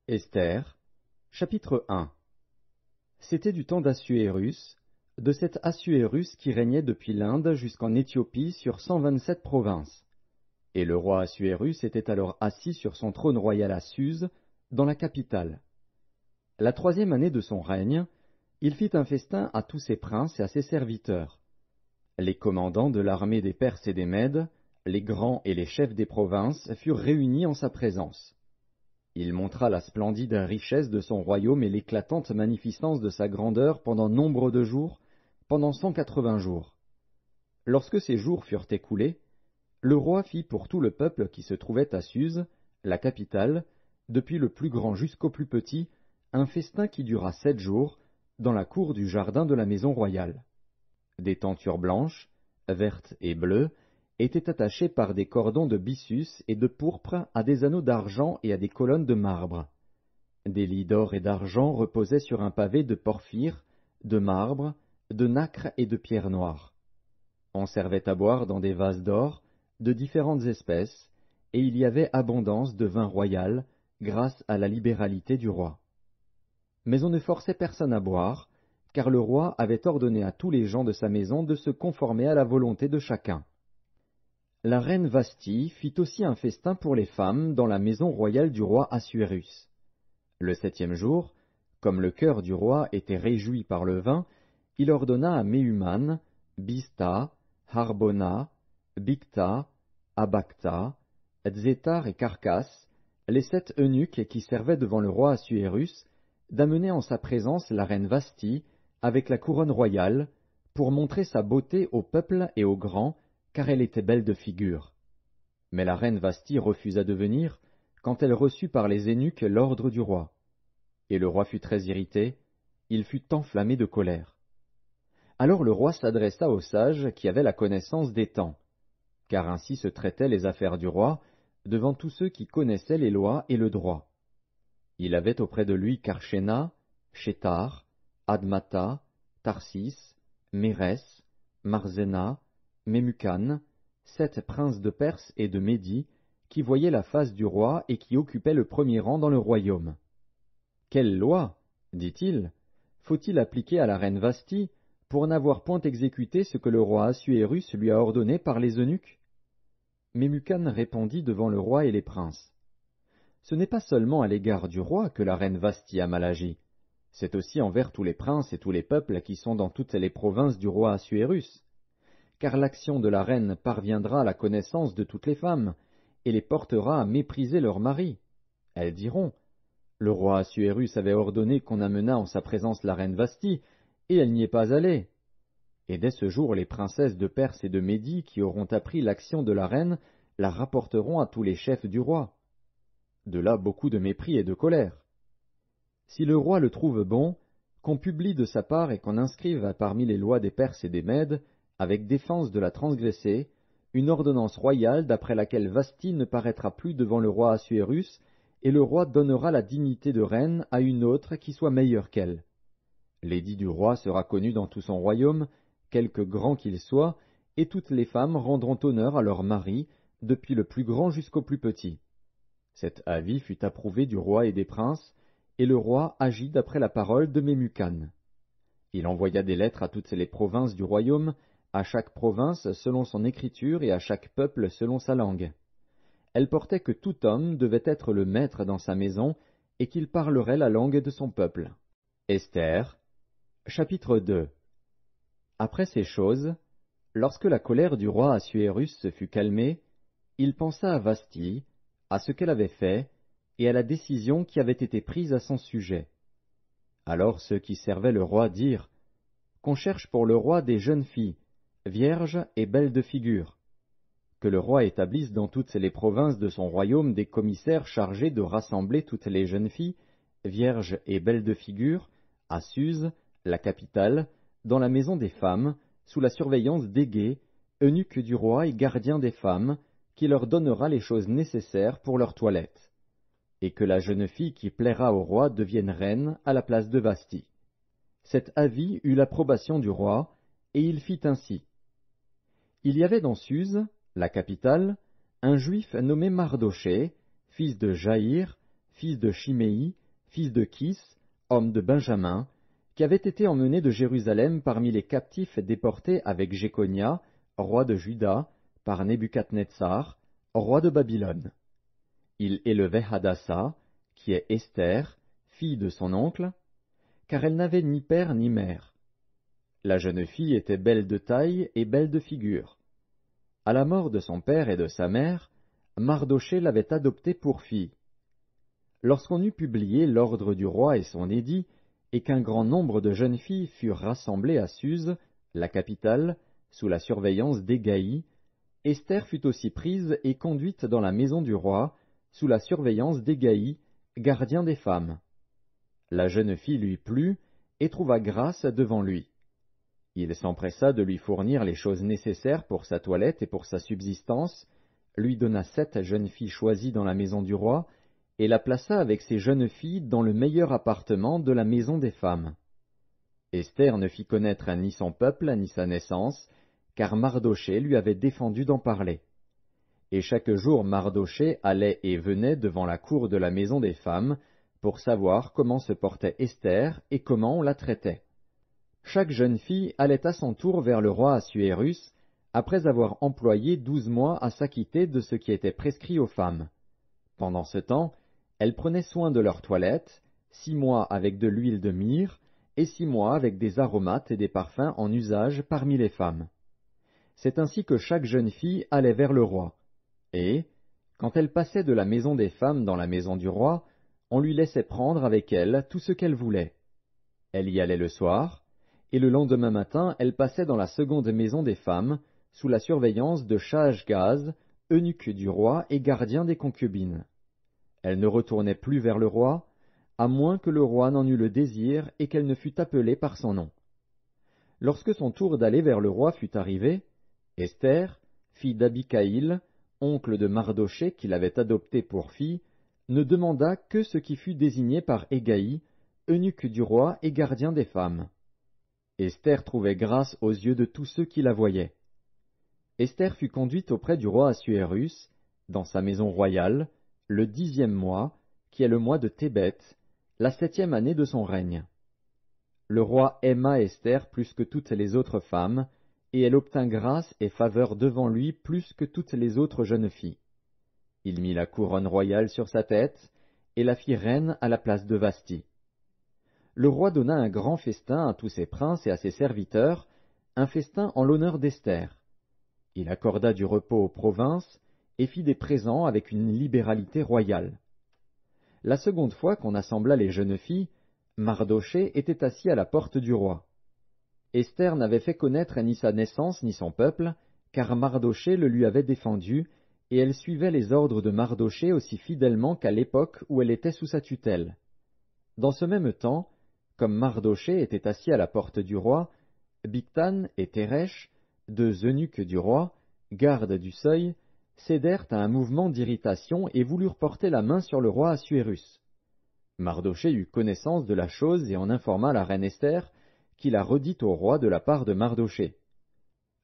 Esther, chapitre 1. C'était du temps d'Assuérus, de cet Assuérus qui régnait depuis l'Inde jusqu'en Éthiopie sur 127 provinces. Et le roi Assuérus était alors assis sur son trône royal à Suse, dans la capitale. La 3e année de son règne, il fit un festin à tous ses princes et à ses serviteurs. Les commandants de l'armée des Perses et des Mèdes, les grands et les chefs des provinces furent réunis en sa présence. Il montra la splendide richesse de son royaume et l'éclatante magnificence de sa grandeur pendant nombre de jours, pendant 180 jours. Lorsque ces jours furent écoulés, le roi fit pour tout le peuple qui se trouvait à Suse, la capitale, depuis le plus grand jusqu'au plus petit, un festin qui dura 7 jours, dans la cour du jardin de la maison royale. Des tentures blanches, vertes et bleues, étaient attachées par des cordons de byssus et de pourpre à des anneaux d'argent et à des colonnes de marbre. Des lits d'or et d'argent reposaient sur un pavé de porphyre, de marbre, de nacre et de pierre noire. On servait à boire dans des vases d'or, de différentes espèces, et il y avait abondance de vin royal, grâce à la libéralité du roi. Mais on ne forçait personne à boire, car le roi avait ordonné à tous les gens de sa maison de se conformer à la volonté de chacun. La reine Vasthi fit aussi un festin pour les femmes dans la maison royale du roi Assuérus. Le 7e jour, comme le cœur du roi était réjoui par le vin, il ordonna à Méhuman, Biztha, Harbona, Bigtha, Abagtha, Zétar et Carcas, les 7 eunuques qui servaient devant le roi Assuérus, d'amener en sa présence la reine Vasthi, avec la couronne royale, pour montrer sa beauté au peuple et aux grands, car elle était belle de figure. Mais la reine Vasthi refusa de venir, quand elle reçut par les eunuques l'ordre du roi. Et le roi fut très irrité, il fut enflammé de colère. Alors le roi s'adressa aux sages qui avaient la connaissance des temps, car ainsi se traitaient les affaires du roi, devant tous ceux qui connaissaient les lois et le droit. Il avait auprès de lui Karshena, Shétar, Admata, Tarsis, Mérès, Marzena, Mémucan, 7 princes de Perse et de Médie, qui voyaient la face du roi et qui occupaient le premier rang dans le royaume. Quelle loi, dit-il, faut-il appliquer à la reine Vasthi, pour n'avoir point exécuté ce que le roi Assuérus lui a ordonné par les eunuques? Mémucan répondit devant le roi et les princes. Ce n'est pas seulement à l'égard du roi que la reine Vasthi a mal agi, c'est aussi envers tous les princes et tous les peuples qui sont dans toutes les provinces du roi Assuérus. Car l'action de la reine parviendra à la connaissance de toutes les femmes, et les portera à mépriser leurs maris. Elles diront, le roi Assuérus avait ordonné qu'on amenât en sa présence la reine Vasthi, et elle n'y est pas allée. Et dès ce jour les princesses de Perse et de Médie qui auront appris l'action de la reine la rapporteront à tous les chefs du roi. De là beaucoup de mépris et de colère. Si le roi le trouve bon, qu'on publie de sa part et qu'on inscrive parmi les lois des Perses et des Mèdes, avec défense de la transgresser, une ordonnance royale d'après laquelle Vasthi ne paraîtra plus devant le roi Assuérus, et le roi donnera la dignité de reine à une autre qui soit meilleure qu'elle. L'édit du roi sera connu dans tout son royaume, quelque grand qu'il soit, et toutes les femmes rendront honneur à leur mari, depuis le plus grand jusqu'au plus petit. Cet avis fut approuvé du roi et des princes, et le roi agit d'après la parole de Mémucan. Il envoya des lettres à toutes les provinces du royaume, à chaque province selon son écriture et à chaque peuple selon sa langue. Elles portaient que tout homme devait être le maître dans sa maison, et qu'il parlerait la langue de son peuple. Esther, chapitre 2. Après ces choses, lorsque la colère du roi Assuérus se fut calmée, il pensa à Vasthi, à ce qu'elle avait fait, et à la décision qui avait été prise à son sujet. Alors ceux qui servaient le roi dirent, qu'on cherche pour le roi des jeunes filles, vierges et belles de figure, que le roi établisse dans toutes les provinces de son royaume des commissaires chargés de rassembler toutes les jeunes filles, vierges et belles de figure, à Suse, la capitale, dans la maison des femmes, sous la surveillance d'Égée, eunuque du roi et gardien des femmes, qui leur donnera les choses nécessaires pour leur toilette, et que la jeune fille qui plaira au roi devienne reine à la place de Vasthi. Cet avis eut l'approbation du roi, et il fit ainsi. Il y avait dans Suse, la capitale, un juif nommé Mardochée, fils de Jaïr, fils de Chiméi, fils de Kis, homme de Benjamin, qui avait été emmené de Jérusalem parmi les captifs déportés avec Jéconia, roi de Juda, par Nebuchadnezzar, roi de Babylone. Il élevait Hadassa, qui est Esther, fille de son oncle, car elle n'avait ni père ni mère. La jeune fille était belle de taille et belle de figure. À la mort de son père et de sa mère, Mardochée l'avait adoptée pour fille. Lorsqu'on eut publié l'ordre du roi et son édit, et qu'un grand nombre de jeunes filles furent rassemblées à Suse, la capitale, sous la surveillance d'Hégaï, Esther fut aussi prise et conduite dans la maison du roi, sous la surveillance d'Hégaï, gardien des femmes. La jeune fille lui plut et trouva grâce devant lui. Il s'empressa de lui fournir les choses nécessaires pour sa toilette et pour sa subsistance, lui donna 7 jeunes filles choisies dans la maison du roi, et la plaça avec ses jeunes filles dans le meilleur appartement de la maison des femmes. Esther ne fit connaître ni son peuple ni sa naissance, car Mardochée lui avait défendu d'en parler. Et chaque jour Mardochée allait et venait devant la cour de la maison des femmes, pour savoir comment se portait Esther et comment on la traitait. Chaque jeune fille allait à son tour vers le roi Assuérus, après avoir employé 12 mois à s'acquitter de ce qui était prescrit aux femmes. Pendant ce temps, elles prenaient soin de leur toilette, 6 mois avec de l'huile de myrrhe, et 6 mois avec des aromates et des parfums en usage parmi les femmes. C'est ainsi que chaque jeune fille allait vers le roi. Et, quand elle passait de la maison des femmes dans la maison du roi, on lui laissait prendre avec elle tout ce qu'elle voulait. Elle y allait le soir, et le lendemain matin elle passait dans la seconde maison des femmes, sous la surveillance de Shaashgaz, eunuque du roi et gardien des concubines. Elle ne retournait plus vers le roi, à moins que le roi n'en eût le désir et qu'elle ne fût appelée par son nom. Lorsque son tour d'aller vers le roi fut arrivé, Esther, fille d'Abikaïl, oncle de Mardochée qui l'avait adoptée pour fille, ne demanda que ce qui fut désigné par Hégaï, eunuque du roi et gardien des femmes. Esther trouvait grâce aux yeux de tous ceux qui la voyaient. Esther fut conduite auprès du roi Assuérus, dans sa maison royale, le 10e mois, qui est le mois de Tébet, la 7e année de son règne. Le roi aima Esther plus que toutes les autres femmes, et elle obtint grâce et faveur devant lui plus que toutes les autres jeunes filles. Il mit la couronne royale sur sa tête, et la fit reine à la place de Vasthi. Le roi donna un grand festin à tous ses princes et à ses serviteurs, un festin en l'honneur d'Esther. Il accorda du repos aux provinces, et fit des présents avec une libéralité royale. La seconde fois qu'on assembla les jeunes filles, Mardochée était assis à la porte du roi. Esther n'avait fait connaître ni sa naissance ni son peuple, car Mardochée le lui avait défendu, et elle suivait les ordres de Mardochée aussi fidèlement qu'à l'époque où elle était sous sa tutelle. Dans ce même temps, comme Mardochée était assis à la porte du roi, Bigtan et Téresh, 2 eunuques du roi, gardes du seuil, cédèrent à un mouvement d'irritation et voulurent porter la main sur le roi Assuérus. Mardochée eut connaissance de la chose et en informa la reine Esther, qui la redit au roi de la part de Mardochée.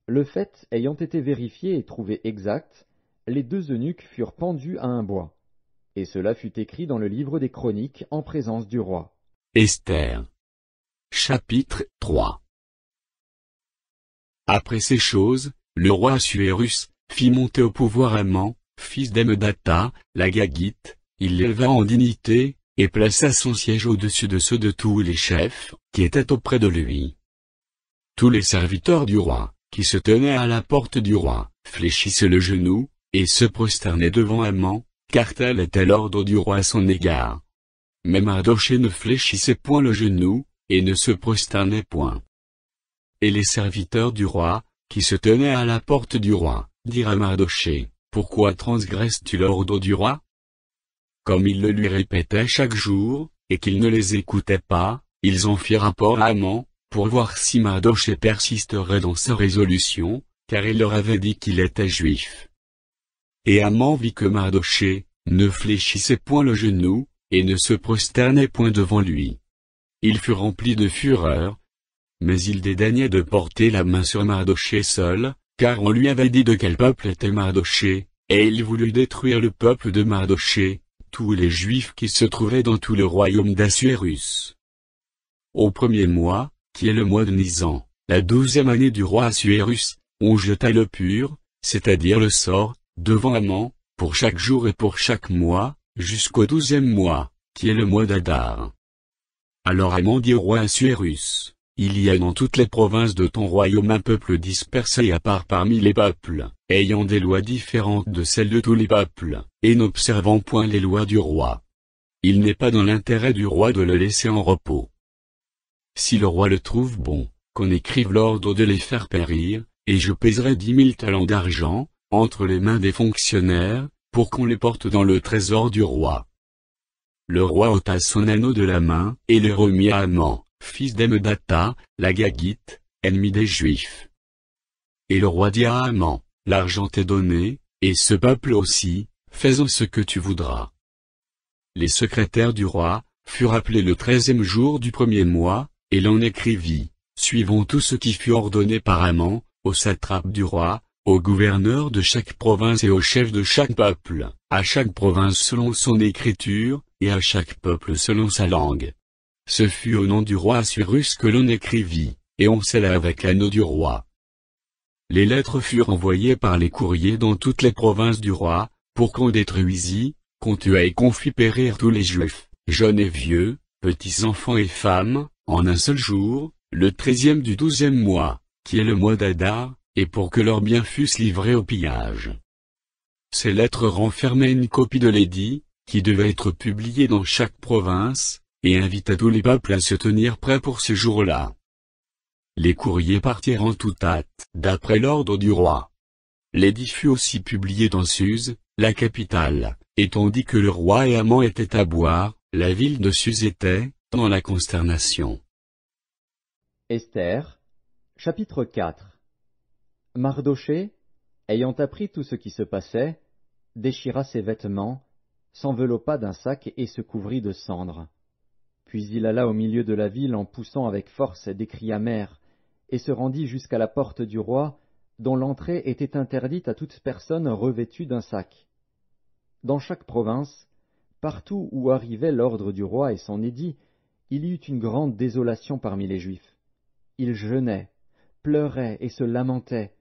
Le fait ayant été vérifié et trouvé exact, les 2 eunuques furent pendus à un bois. Et cela fut écrit dans le livre des Chroniques en présence du roi. Esther. Chapitre 3. Après ces choses, le roi Assuérus fit monter au pouvoir Haman, fils d'Hammedatha, la Gagite, il l'éleva en dignité, et plaça son siège au-dessus de ceux de tous les chefs, qui étaient auprès de lui. Tous les serviteurs du roi, qui se tenaient à la porte du roi, fléchissaient le genou, et se prosternaient devant Haman, car tel était l'ordre du roi à son égard. Mais Mardochée ne fléchissait point le genou, et ne se prosternait point. Et les serviteurs du roi, qui se tenaient à la porte du roi, dirent à Mardochée, « Pourquoi transgresses-tu l'ordre du roi ?» Comme il le lui répétait chaque jour, et qu'il ne les écoutait pas, ils en firent rapport à Haman, pour voir si Mardochée persisterait dans sa résolution, car il leur avait dit qu'il était juif. Et Haman vit que Mardochée ne fléchissait point le genou, et ne se prosternait point devant lui. Il fut rempli de fureur, mais il dédaignait de porter la main sur Mardochée seul, car on lui avait dit de quel peuple était Mardochée, et il voulut détruire le peuple de Mardochée, tous les Juifs qui se trouvaient dans tout le royaume d'Assuérus. Au premier mois, qui est le mois de Nisan, la 12e année du roi Assuérus, on jeta le pur, c'est-à-dire le sort, devant Haman, pour chaque jour et pour chaque mois, jusqu'au 12e mois, qui est le mois d'Adar. Alors Haman dit au roi Assuérus, il y a dans toutes les provinces de ton royaume un peuple dispersé et à part parmi les peuples, ayant des lois différentes de celles de tous les peuples, et n'observant point les lois du roi. Il n'est pas dans l'intérêt du roi de le laisser en repos. Si le roi le trouve bon, qu'on écrive l'ordre de les faire périr, et je pèserai 10 000 talents d'argent, entre les mains des fonctionnaires, pour qu'on les porte dans le trésor du roi. Le roi ôta son anneau de la main, et le remit à Haman, fils d'Hammedatha, l'Agagite, ennemi des Juifs. Et le roi dit à Haman, l'argent t'est donné, et ce peuple aussi, fais-en ce que tu voudras. Les secrétaires du roi, furent appelés le 13e jour du premier mois, et l'on écrivit, suivant tout ce qui fut ordonné par Haman, au satrape du roi, au gouverneur de chaque province et au chef de chaque peuple, à chaque province selon son écriture, et à chaque peuple selon sa langue. Ce fut au nom du roi Assuérus que l'on écrivit, et on scella avec l'anneau du roi. Les lettres furent envoyées par les courriers dans toutes les provinces du roi, pour qu'on détruisît, qu'on tuât et qu'on fît périr tous les Juifs, jeunes et vieux, petits enfants et femmes, en un seul jour, le 13e du 12e mois, qui est le mois d'Adar, et pour que leurs biens fussent livrés au pillage. Ces lettres renfermaient une copie de l'édit, qui devait être publiée dans chaque province, et invita tous les peuples à se tenir prêts pour ce jour-là. Les courriers partirent en toute hâte, d'après l'ordre du roi. L'édit fut aussi publié dans Suse, la capitale, et tandis que le roi et Haman étaient à boire, la ville de Suse était, dans la consternation. Esther, chapitre 4. Mardochée, ayant appris tout ce qui se passait, déchira ses vêtements, s'enveloppa d'un sac et se couvrit de cendres. Puis il alla au milieu de la ville en poussant avec force des cris amers, et se rendit jusqu'à la porte du roi, dont l'entrée était interdite à toute personne revêtue d'un sac. Dans chaque province, partout où arrivait l'ordre du roi et son édit, il y eut une grande désolation parmi les Juifs. Ils jeûnaient, pleuraient et se lamentaient,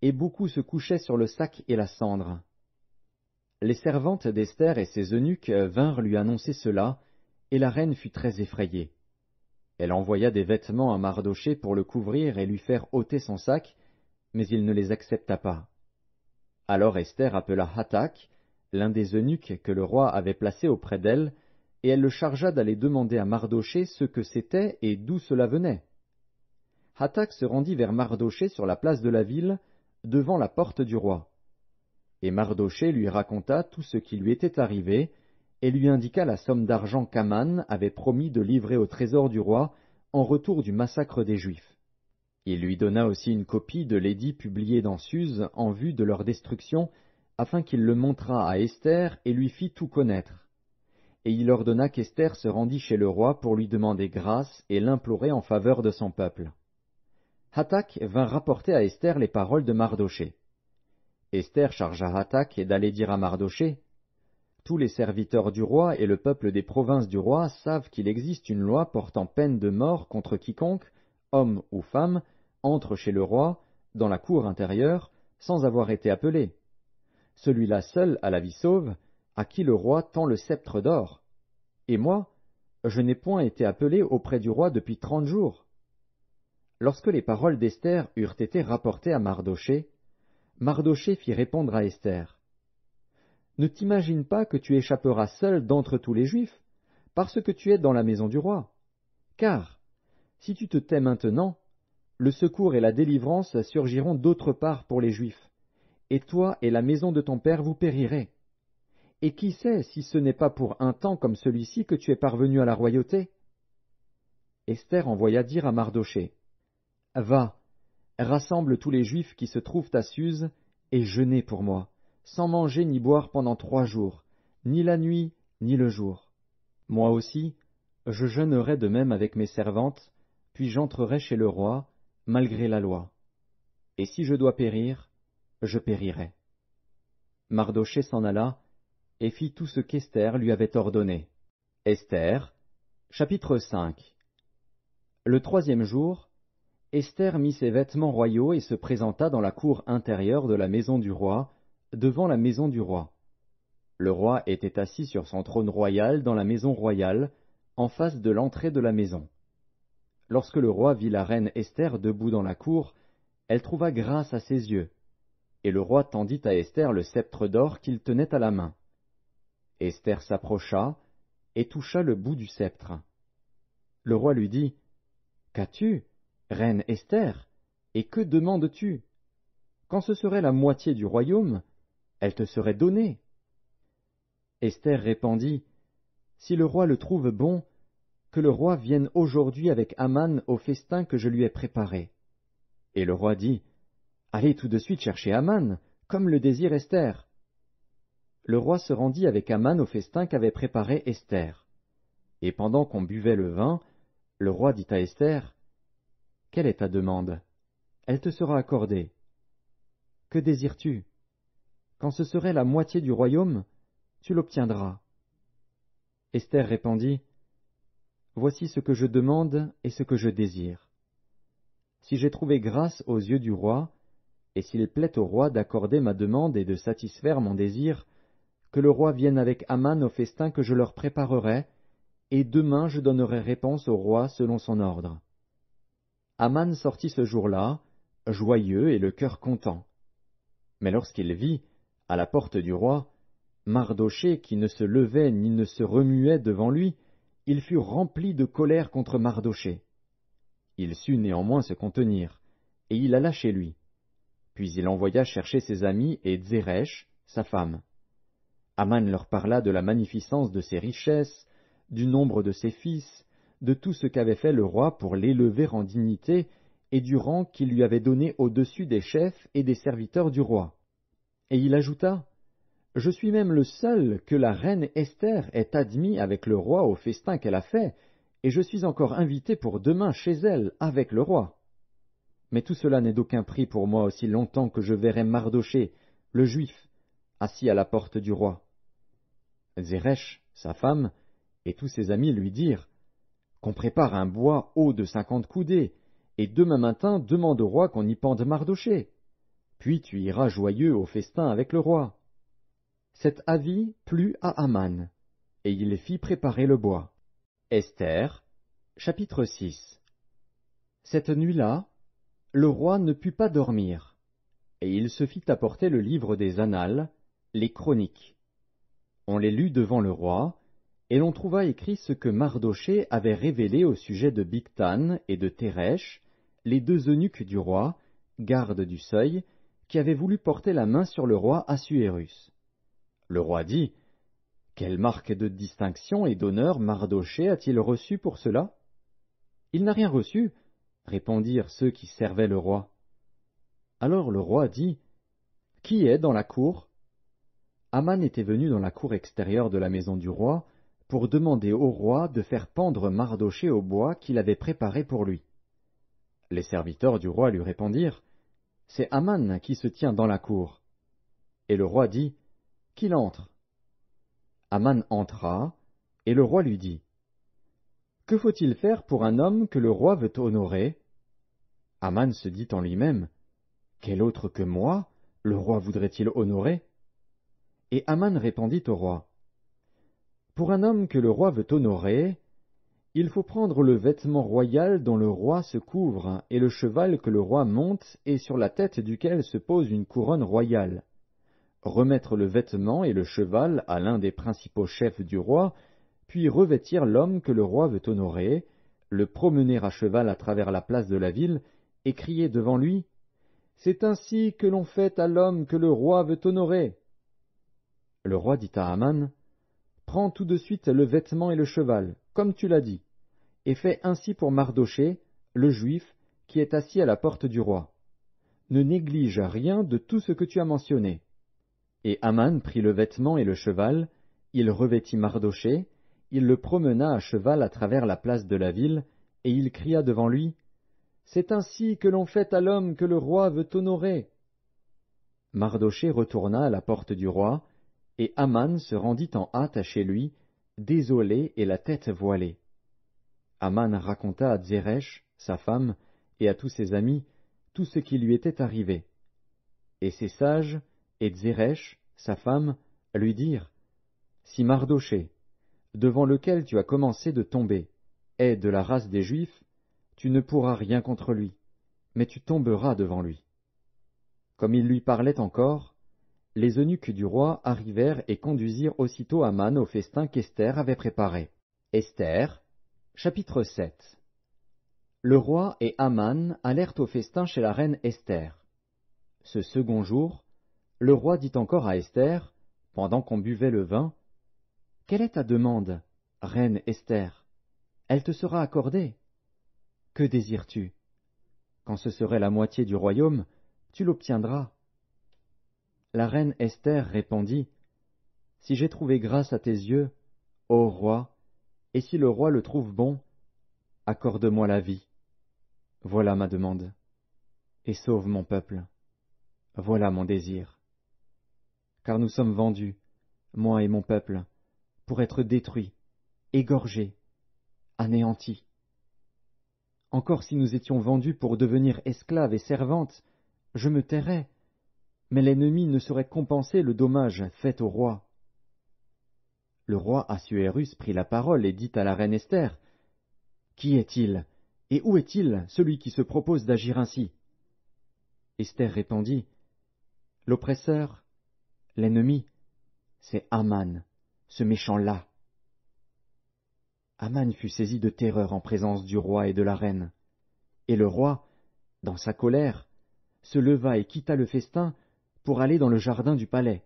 et beaucoup se couchaient sur le sac et la cendre. Les servantes d'Esther et ses eunuques vinrent lui annoncer cela, et la reine fut très effrayée. Elle envoya des vêtements à Mardochée pour le couvrir et lui faire ôter son sac, mais il ne les accepta pas. Alors Esther appela Hathak, l'un des eunuques que le roi avait placé auprès d'elle, et elle le chargea d'aller demander à Mardochée ce que c'était et d'où cela venait. Hathak se rendit vers Mardochée sur la place de la ville, devant la porte du roi. Et Mardochée lui raconta tout ce qui lui était arrivé, et lui indiqua la somme d'argent qu'Aman avait promis de livrer au trésor du roi en retour du massacre des Juifs. Il lui donna aussi une copie de l'édit publié dans Suse en vue de leur destruction, afin qu'il le montrât à Esther et lui fît tout connaître. Et il ordonna qu'Esther se rendît chez le roi pour lui demander grâce et l'implorer en faveur de son peuple. Hathak vint rapporter à Esther les paroles de Mardochée. Esther chargea Hathak d'aller dire à Mardochée, « Tous les serviteurs du roi et le peuple des provinces du roi savent qu'il existe une loi portant peine de mort contre quiconque, homme ou femme, entre chez le roi, dans la cour intérieure, sans avoir été appelé. Celui-là seul a la vie sauve, à qui le roi tend le sceptre d'or. Et moi, je n'ai point été appelé auprès du roi depuis 30 jours. » Lorsque les paroles d'Esther eurent été rapportées à Mardochée, Mardochée fit répondre à Esther, « Ne t'imagine pas que tu échapperas seul d'entre tous les Juifs, parce que tu es dans la maison du roi. Car, si tu te tais maintenant, le secours et la délivrance surgiront d'autre part pour les Juifs, et toi et la maison de ton père vous périrez. Et qui sait si ce n'est pas pour un temps comme celui-ci que tu es parvenu à la royauté ?» Esther envoya dire à Mardochée, « Va, rassemble tous les Juifs qui se trouvent à Suse, et jeûnez pour moi, sans manger ni boire pendant 3 jours, ni la nuit, ni le jour. Moi aussi, je jeûnerai de même avec mes servantes, puis j'entrerai chez le roi, malgré la loi. Et si je dois périr, je périrai. » Mardochée s'en alla, et fit tout ce qu'Esther lui avait ordonné. Esther, chapitre 5. Le 3e jour, Esther mit ses vêtements royaux et se présenta dans la cour intérieure de la maison du roi, devant la maison du roi. Le roi était assis sur son trône royal dans la maison royale, en face de l'entrée de la maison. Lorsque le roi vit la reine Esther debout dans la cour, elle trouva grâce à ses yeux. Et le roi tendit à Esther le sceptre d'or qu'il tenait à la main. Esther s'approcha et toucha le bout du sceptre. Le roi lui dit, « Qu'as-tu, reine Esther, et que demandes-tu? Quand ce serait la moitié du royaume, elle te serait donnée. » Esther répondit, « Si le roi le trouve bon, que le roi vienne aujourd'hui avec Aman au festin que je lui ai préparé. » Et le roi dit, « Allez tout de suite chercher Aman, comme le désire Esther. » Le roi se rendit avec Aman au festin qu'avait préparé Esther. Et pendant qu'on buvait le vin, le roi dit à Esther, « Quelle est ta demande? Elle te sera accordée. Que désires-tu? Quand ce serait la moitié du royaume, tu l'obtiendras. » Esther répondit, « Voici ce que je demande et ce que je désire. Si j'ai trouvé grâce aux yeux du roi, et s'il plaît au roi d'accorder ma demande et de satisfaire mon désir, que le roi vienne avec Aman au festin que je leur préparerai, et demain je donnerai réponse au roi selon son ordre. » Aman sortit ce jour-là, joyeux et le cœur content. Mais lorsqu'il vit, à la porte du roi, Mardochée qui ne se levait ni ne se remuait devant lui, il fut rempli de colère contre Mardochée. Il sut néanmoins se contenir, et il alla chez lui. Puis il envoya chercher ses amis et Zeresh, sa femme. Aman leur parla de la magnificence de ses richesses, du nombre de ses fils, de tout ce qu'avait fait le roi pour l'élever en dignité, et du rang qu'il lui avait donné au-dessus des chefs et des serviteurs du roi. Et il ajouta, « Je suis même le seul que la reine Esther ait admis avec le roi au festin qu'elle a fait, et je suis encore invité pour demain chez elle avec le roi. Mais tout cela n'est d'aucun prix pour moi aussi longtemps que je verrai Mardochée, le juif, assis à la porte du roi. » Zeresh, sa femme, et tous ses amis lui dirent, « Qu'on prépare un bois haut de 50 coudées, et demain matin demande au roi qu'on y pende Mardochée. Puis tu iras joyeux au festin avec le roi. » Cet avis plut à Aman, et il fit préparer le bois. Esther, chapitre 6. Cette nuit-là, le roi ne put pas dormir, et il se fit apporter le livre des Annales, les Chroniques. On les lut devant le roi, et l'on trouva écrit ce que Mardochée avait révélé au sujet de Bigtan et de Téresh, les deux eunuques du roi, gardes du seuil, qui avaient voulu porter la main sur le roi Assuérus. Le roi dit, « Quelle marque de distinction et d'honneur Mardochée a-t-il reçu pour cela? » « Il n'a rien reçu, » répondirent ceux qui servaient le roi. Alors le roi dit, « Qui est dans la cour ?» Aman était venu dans la cour extérieure de la maison du roi pour demander au roi de faire pendre Mardochée au bois qu'il avait préparé pour lui. Les serviteurs du roi lui répondirent, « C'est Aman qui se tient dans la cour. » Et le roi dit, « Qu'il entre. » Aman entra, et le roi lui dit, « Que faut-il faire pour un homme que le roi veut honorer ?» Aman se dit en lui-même, « Quel autre que moi le roi voudrait-il honorer ?» Et Aman répondit au roi, « Pour un homme que le roi veut honorer, il faut prendre le vêtement royal dont le roi se couvre, et le cheval que le roi monte et sur la tête duquel se pose une couronne royale. Remettre le vêtement et le cheval à l'un des principaux chefs du roi, puis revêtir l'homme que le roi veut honorer, le promener à cheval à travers la place de la ville, et crier devant lui, « C'est ainsi que l'on fait à l'homme que le roi veut honorer. » Le roi dit à Aman, « Prends tout de suite le vêtement et le cheval, comme tu l'as dit, et fais ainsi pour Mardochée, le juif, qui est assis à la porte du roi. Ne néglige rien de tout ce que tu as mentionné. » Et Aman prit le vêtement et le cheval, il revêtit Mardochée, il le promena à cheval à travers la place de la ville, et il cria devant lui, « C'est ainsi que l'on fait à l'homme que le roi veut honorer. » Mardochée retourna à la porte du roi, Et Aman se rendit en hâte chez lui, désolé et la tête voilée. Aman raconta à Zeresh, sa femme, et à tous ses amis, tout ce qui lui était arrivé. Et ses sages, et Zeresh, sa femme, lui dirent, si Mardochée, devant lequel tu as commencé de tomber, est de la race des Juifs, tu ne pourras rien contre lui, mais tu tomberas devant lui. Comme il lui parlait encore, les eunuques du roi arrivèrent et conduisirent aussitôt Aman au festin qu'Esther avait préparé. Esther, chapitre 7. Le roi et Aman allèrent au festin chez la reine Esther. Ce second jour, le roi dit encore à Esther, pendant qu'on buvait le vin, « Quelle est ta demande, reine Esther? Elle te sera accordée. Que désires-tu? Quand ce serait la moitié du royaume, tu l'obtiendras. » La reine Esther répondit, « Si j'ai trouvé grâce à tes yeux, ô roi, et si le roi le trouve bon, accorde-moi la vie. Voilà ma demande. Et sauve mon peuple. Voilà mon désir. Car nous sommes vendus, moi et mon peuple, pour être détruits, égorgés, anéantis. Encore si nous étions vendus pour devenir esclaves et servantes, je me tairais, mais l'ennemi ne saurait compenser le dommage fait au roi. » Le roi Assuérus prit la parole et dit à la reine Esther, « Qui est-il, et où est-il, celui qui se propose d'agir ainsi ?» Esther répondit, « L'oppresseur, l'ennemi, c'est Aman, ce méchant-là. » Aman fut saisi de terreur en présence du roi et de la reine. Et le roi, dans sa colère, se leva et quitta le festin pour aller dans le jardin du palais.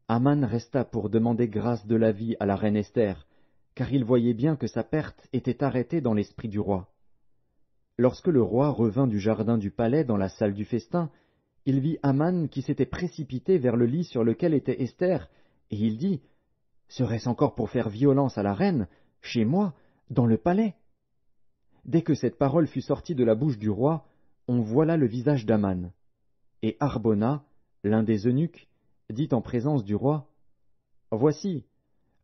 Aman resta pour demander grâce de la vie à la reine Esther, car il voyait bien que sa perte était arrêtée dans l'esprit du roi. Lorsque le roi revint du jardin du palais dans la salle du festin, il vit Aman qui s'était précipité vers le lit sur lequel était Esther, et il dit, « Serait-ce encore pour faire violence à la reine, chez moi, dans le palais ?» Dès que cette parole fut sortie de la bouche du roi, on voila le visage d'Aman. Et Harbona, l'un des eunuques, dit en présence du roi, « Voici,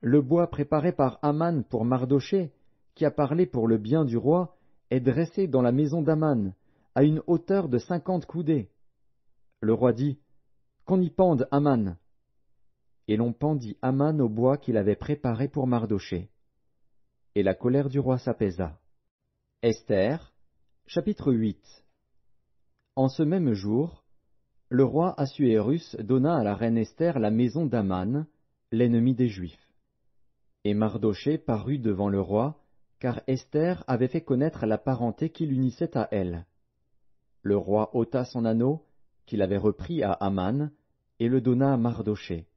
le bois préparé par Aman pour Mardochée, qui a parlé pour le bien du roi, est dressé dans la maison d'Aman, à une hauteur de 50 coudées. » Le roi dit, « Qu'on y pende Aman. » Et l'on pendit Aman au bois qu'il avait préparé pour Mardochée. Et la colère du roi s'apaisa. Esther, chapitre 8. En ce même jour, le roi Assuérus donna à la reine Esther la maison d'Aman, l'ennemi des Juifs. Et Mardochée parut devant le roi, car Esther avait fait connaître la parenté qui l'unissait à elle. Le roi ôta son anneau, qu'il avait repris à Aman, et le donna à Mardochée.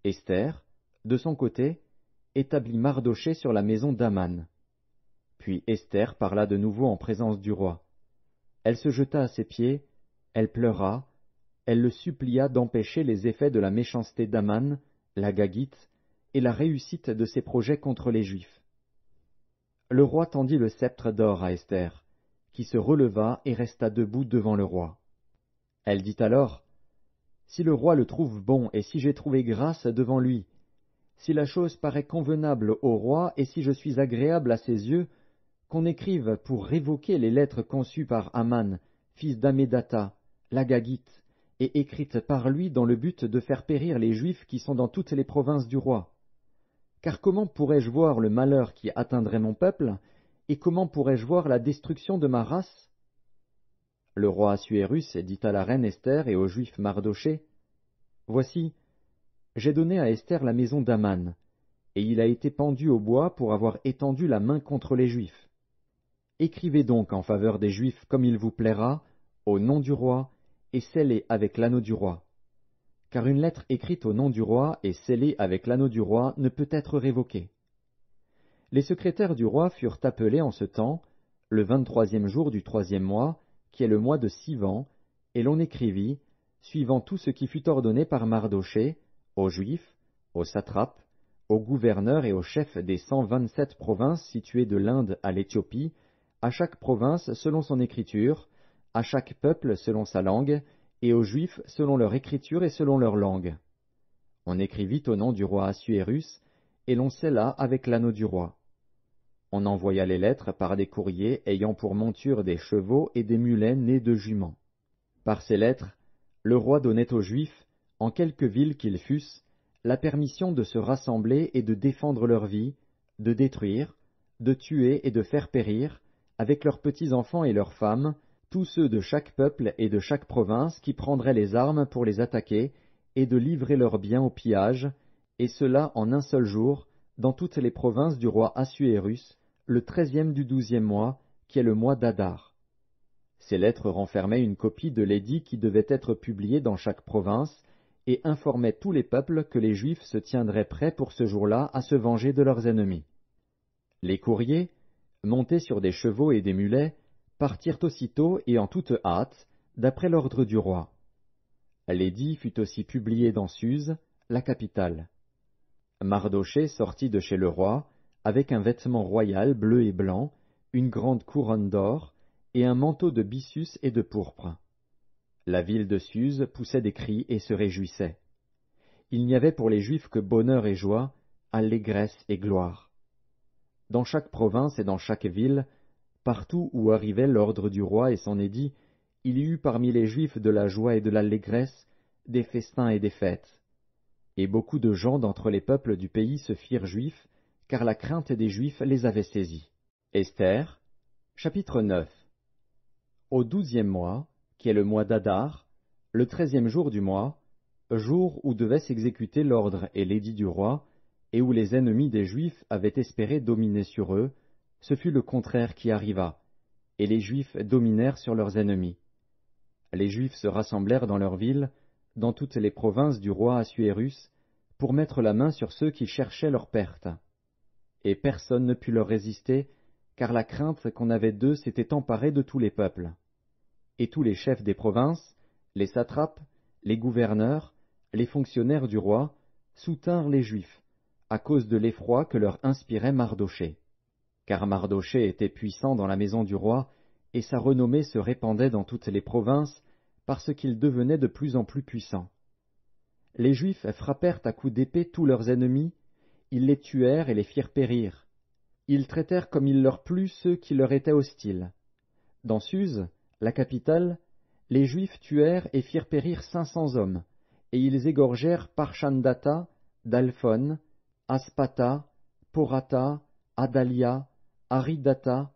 Esther, de son côté, établit Mardochée sur la maison d'Aman. Puis Esther parla de nouveau en présence du roi. Elle se jeta à ses pieds, elle pleura, elle le supplia d'empêcher les effets de la méchanceté d'Aman, la Gagite, et la réussite de ses projets contre les Juifs. Le roi tendit le sceptre d'or à Esther, qui se releva et resta debout devant le roi. Elle dit alors, « Si le roi le trouve bon et si j'ai trouvé grâce devant lui, si la chose paraît convenable au roi et si je suis agréable à ses yeux, qu'on écrive pour révoquer les lettres conçues par Aman, fils d'Hammédatha, l'Agagite, et écrites par lui dans le but de faire périr les Juifs qui sont dans toutes les provinces du roi. Car comment pourrais-je voir le malheur qui atteindrait mon peuple, et comment pourrais-je voir la destruction de ma race ?» Le roi Assuérus dit à la reine Esther et au juif Mardochée, « Voici, j'ai donné à Esther la maison d'Aman, et il a été pendu au bois pour avoir étendu la main contre les Juifs. Écrivez donc en faveur des Juifs comme il vous plaira, au nom du roi, et scellez avec l'anneau du roi. Car une lettre écrite au nom du roi et scellée avec l'anneau du roi ne peut être révoquée. » Les secrétaires du roi furent appelés en ce temps, le 23e jour du 3e mois, qui est le mois de Sivan, et l'on écrivit, suivant tout ce qui fut ordonné par Mardochée, aux Juifs, aux satrapes, aux gouverneurs et aux chefs des 127 provinces situées de l'Inde à l'Éthiopie, à chaque province selon son écriture, à chaque peuple selon sa langue, et aux Juifs selon leur écriture et selon leur langue. On écrivit au nom du roi Assuérus, et l'on scella avec l'anneau du roi. On envoya les lettres par des courriers ayant pour monture des chevaux et des mulets nés de juments. Par ces lettres, le roi donnait aux Juifs, en quelque ville qu'ils fussent, la permission de se rassembler et de défendre leur vie, de détruire, de tuer et de faire périr, avec leurs petits-enfants et leurs femmes, tous ceux de chaque peuple et de chaque province qui prendraient les armes pour les attaquer, et de livrer leurs biens au pillage, et cela en un seul jour, dans toutes les provinces du roi Assuérus, le 13e du 12e mois, qui est le mois d'Adar. Ces lettres renfermaient une copie de l'édit qui devait être publié dans chaque province, et informaient tous les peuples que les Juifs se tiendraient prêts pour ce jour-là à se venger de leurs ennemis. Les courriers, montés sur des chevaux et des mulets, partirent aussitôt et en toute hâte, d'après l'ordre du roi. L'édit fut aussi publié dans Suse, la capitale. Mardochée sortit de chez le roi, avec un vêtement royal bleu et blanc, une grande couronne d'or, et un manteau de byssus et de pourpre. La ville de Suse poussait des cris et se réjouissait. Il n'y avait pour les Juifs que bonheur et joie, allégresse et gloire. Dans chaque province et dans chaque ville, partout où arrivait l'ordre du roi et son édit, il y eut parmi les Juifs de la joie et de l'allégresse, des festins et des fêtes. Et beaucoup de gens d'entre les peuples du pays se firent juifs, car la crainte des Juifs les avait saisis. Esther, chapitre 9. Au 12e mois, qui est le mois d'Adar, le 13e jour du mois, jour où devait s'exécuter l'ordre et l'édit du roi, et où les ennemis des Juifs avaient espéré dominer sur eux, ce fut le contraire qui arriva, et les Juifs dominèrent sur leurs ennemis. Les Juifs se rassemblèrent dans leurs villes, dans toutes les provinces du roi Assuérus, pour mettre la main sur ceux qui cherchaient leur perte. Et personne ne put leur résister, car la crainte qu'on avait d'eux s'était emparée de tous les peuples. Et tous les chefs des provinces, les satrapes, les gouverneurs, les fonctionnaires du roi, soutinrent les Juifs, à cause de l'effroi que leur inspirait Mardochée. Car Mardochée était puissant dans la maison du roi, et sa renommée se répandait dans toutes les provinces, parce qu'il devenait de plus en plus puissant. Les Juifs frappèrent à coups d'épée tous leurs ennemis, ils les tuèrent et les firent périr. Ils traitèrent comme il leur plut ceux qui leur étaient hostiles. Dans Suse, la capitale, les Juifs tuèrent et firent périr 500 hommes, et ils égorgèrent Parchandata, Dalphon, Aspata, Porata, Adalia, Aridata,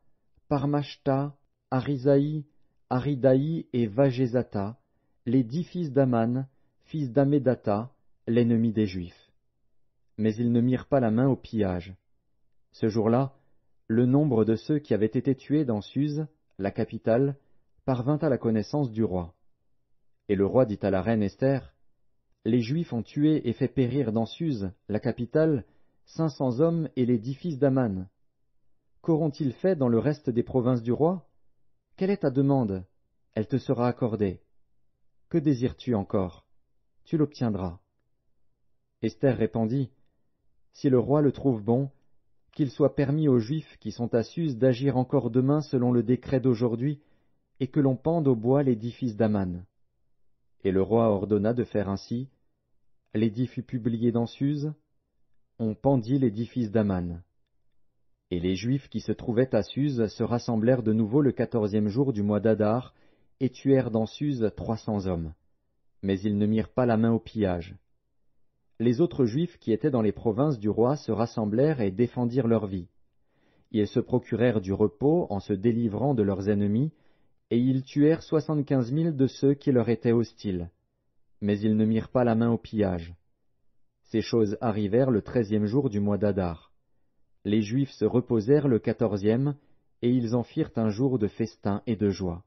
Parmashta, Arisaï, Aridaï et Vagezata, les 10 fils d'Aman, fils d'Amédata, l'ennemi des Juifs. Mais ils ne mirent pas la main au pillage. Ce jour-là, le nombre de ceux qui avaient été tués dans Suse, la capitale, parvint à la connaissance du roi. Et le roi dit à la reine Esther, « Les Juifs ont tué et fait périr dans Suse, la capitale, 500 hommes et les 10 fils d'Aman. Qu'auront-ils fait dans le reste des provinces du roi? Quelle est ta demande? Elle te sera accordée. Que désires-tu encore? Tu l'obtiendras. » Esther répondit, « Si le roi le trouve bon, qu'il soit permis aux Juifs qui sont à Suse d'agir encore demain selon le décret d'aujourd'hui, et que l'on pende au bois les 10 fils d'Aman. » Et le roi ordonna de faire ainsi. L'édit fut publié dans Suse. On pendit les 10 fils d'Aman. Et les Juifs qui se trouvaient à Suse se rassemblèrent de nouveau le 14e jour du mois d'Adar, et tuèrent dans Suse 300 hommes. Mais ils ne mirent pas la main au pillage. Les autres Juifs qui étaient dans les provinces du roi se rassemblèrent et défendirent leur vie. Ils se procurèrent du repos en se délivrant de leurs ennemis, et ils tuèrent 75 000 de ceux qui leur étaient hostiles. Mais ils ne mirent pas la main au pillage. Ces choses arrivèrent le 13e jour du mois d'Adar. Les Juifs se reposèrent le 14e, et ils en firent un jour de festin et de joie.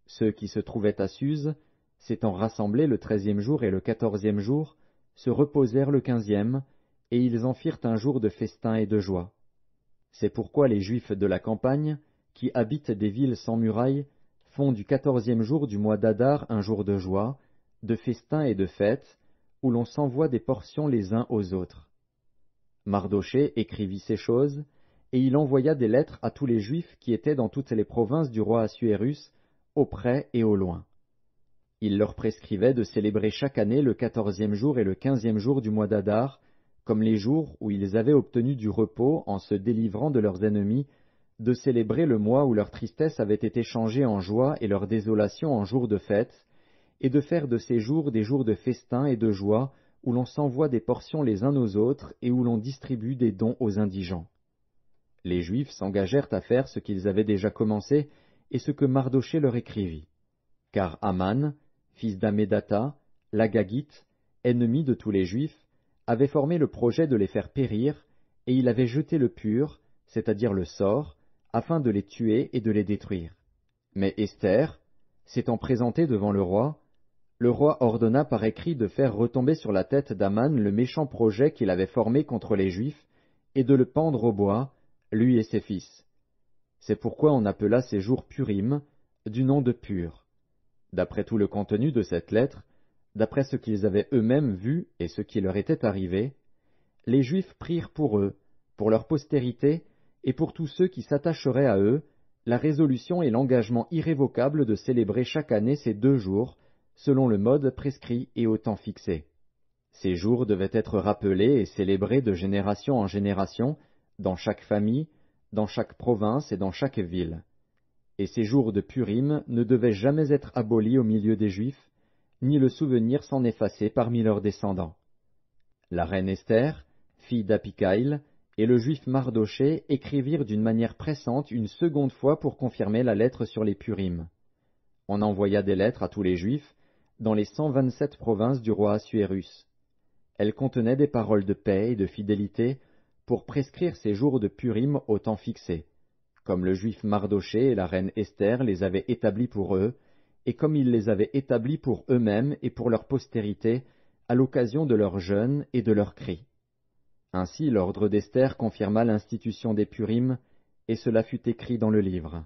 Ceux qui se trouvaient à Suse, s'étant rassemblés le 13e jour et le 14e jour, se reposèrent le 15e, et ils en firent un jour de festin et de joie. C'est pourquoi les Juifs de la campagne, qui habitent des villes sans murailles, font du 14e jour du mois d'Adar un jour de joie, de festin et de fête, où l'on s'envoie des portions les uns aux autres. Mardochée écrivit ces choses, et il envoya des lettres à tous les Juifs qui étaient dans toutes les provinces du roi Assuérus, au près et au loin. Il leur prescrivait de célébrer chaque année le 14e jour et le 15e jour du mois d'Adar, comme les jours où ils avaient obtenu du repos en se délivrant de leurs ennemis, de célébrer le mois où leur tristesse avait été changée en joie et leur désolation en jours de fête, et de faire de ces jours des jours de festin et de joie, où l'on s'envoie des portions les uns aux autres et où l'on distribue des dons aux indigents. Les Juifs s'engagèrent à faire ce qu'ils avaient déjà commencé et ce que Mardochée leur écrivit. Car Aman, fils d'Amédatha, l'Agagite, ennemi de tous les Juifs, avait formé le projet de les faire périr, et il avait jeté le pur, c'est-à-dire le sort, afin de les tuer et de les détruire. Mais Esther, s'étant présentée devant le roi ordonna par écrit de faire retomber sur la tête d'Aman le méchant projet qu'il avait formé contre les Juifs, et de le pendre au bois, lui et ses fils. C'est pourquoi on appela ces jours Purim, du nom de Pur. D'après tout le contenu de cette lettre, d'après ce qu'ils avaient eux-mêmes vu et ce qui leur était arrivé, les Juifs prirent pour eux, pour leur postérité, et pour tous ceux qui s'attacheraient à eux, la résolution et l'engagement irrévocable de célébrer chaque année ces 2 jours, selon le mode prescrit et au temps fixé. Ces jours devaient être rappelés et célébrés de génération en génération, dans chaque famille, dans chaque province et dans chaque ville. Et ces jours de Purim ne devaient jamais être abolis au milieu des Juifs, ni le souvenir s'en effacer parmi leurs descendants. La reine Esther, fille d'Apikaïl, et le juif Mardochée écrivirent d'une manière pressante une seconde fois pour confirmer la lettre sur les Purim. On envoya des lettres à tous les Juifs, dans les 127 provinces du roi Assuérus. Elles contenaient des paroles de paix et de fidélité pour prescrire ces jours de Purim au temps fixé, comme le juif Mardochée et la reine Esther les avaient établis pour eux, et comme ils les avaient établis pour eux-mêmes et pour leur postérité, à l'occasion de leur jeûne et de leurs cris. Ainsi l'ordre d'Esther confirma l'institution des Purim, et cela fut écrit dans le livre.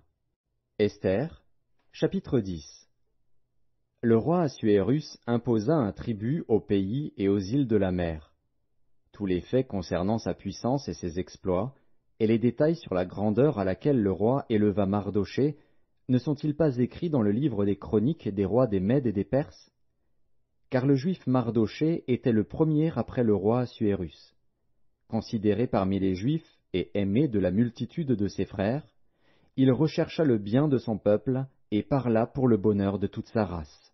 Esther, chapitre 10. Le roi Assuérus imposa un tribut aux pays et aux îles de la mer. Tous les faits concernant sa puissance et ses exploits, et les détails sur la grandeur à laquelle le roi éleva Mardochée, ne sont-ils pas écrits dans le livre des chroniques des rois des Mèdes et des Perses? Car le juif Mardochée était le premier après le roi Assuérus. Considéré parmi les Juifs et aimé de la multitude de ses frères, il rechercha le bien de son peuple et parla pour le bonheur de toute sa race.